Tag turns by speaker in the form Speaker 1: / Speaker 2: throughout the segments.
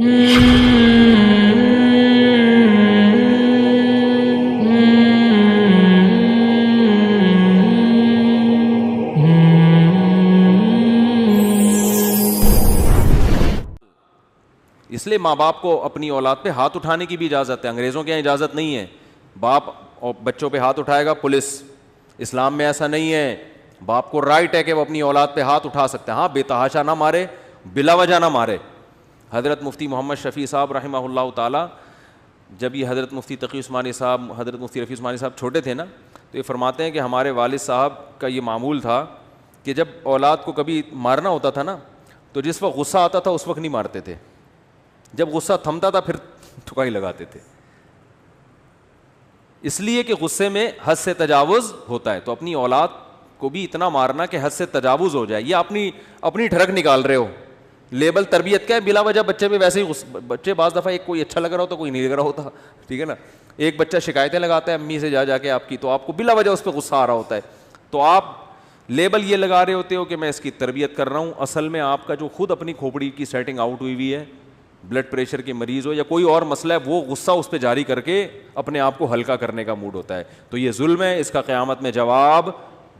Speaker 1: اس لیے ماں باپ کو اپنی اولاد پہ ہاتھ اٹھانے کی بھی اجازت ہے. انگریزوں کے یہاں اجازت نہیں ہے. باپ اور بچوں پہ ہاتھ اٹھائے گا پولیس. اسلام میں ایسا نہیں ہے. باپ کو رائٹ ہے کہ وہ اپنی اولاد پہ ہاتھ اٹھا سکتے ہیں. ہاں بے تحاشا نہ مارے, بلا وجہ نہ مارے. حضرت مفتی محمد شفیع صاحب رحمہ اللہ تعالی, جب یہ حضرت مفتی تقی عثمانی صاحب, حضرت مفتی رفیع عثمانی صاحب چھوٹے تھے نا, تو یہ فرماتے ہیں کہ ہمارے والد صاحب کا یہ معمول تھا کہ جب اولاد کو کبھی مارنا ہوتا تھا نا, تو جس وقت غصہ آتا تھا اس وقت نہیں مارتے تھے, جب غصہ تھمتا تھا پھر ٹھکائی لگاتے تھے. اس لیے کہ غصے میں حد سے تجاوز ہوتا ہے. تو اپنی اولاد کو بھی اتنا مارنا کہ حد سے تجاوز ہو جائے, یہ اپنی ٹھڑک نکال رہے ہو. لیبل تربیت کا ہے, بلا وجہ بچے پہ ویسے ہی بچے بعض دفعہ ایک کوئی اچھا لگ رہا ہوتا, کوئی نہیں لگ رہا ہوتا, ٹھیک ہے نا. ایک بچہ شکایتیں لگاتا ہے امی سے جا کے آپ کی, تو آپ کو بلا وجہ اس پہ غصہ آ رہا ہوتا ہے, تو آپ لیبل یہ لگا رہے ہوتے ہو کہ میں اس کی تربیت کر رہا ہوں. اصل میں آپ کا جو خود اپنی کھوپڑی کی سیٹنگ آؤٹ ہوئی ہے, بلڈ پریشر کے مریض ہو یا کوئی اور مسئلہ ہے, وہ غصہ اس پہ جاری کر کے اپنے آپ کو ہلکا کرنے کا موڈ ہوتا ہے. تو یہ ظلم ہے, اس کا قیامت میں جواب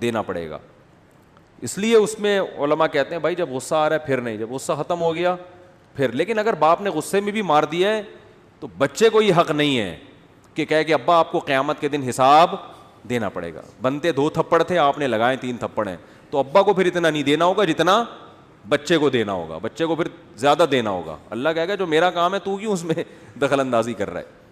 Speaker 1: دینا پڑے گا. اس لیے اس میں علماء کہتے ہیں بھائی جب غصہ آ رہا ہے پھر نہیں, جب غصہ ختم ہو گیا پھر. لیکن اگر باپ نے غصے میں بھی مار دیا ہے تو بچے کو یہ حق نہیں ہے کہ کہے کہ ابا آپ کو قیامت کے دن حساب دینا پڑے گا. بنتے 2 تھپڑ تھے, آپ نے لگائے 3 تھپڑ ہیں, تو ابا کو پھر اتنا نہیں دینا ہوگا جتنا بچے کو دینا ہوگا. بچے کو پھر زیادہ دینا ہوگا. اللہ کہے گا جو میرا کام ہے تو کیوں اس میں دخل اندازی کر رہا ہے.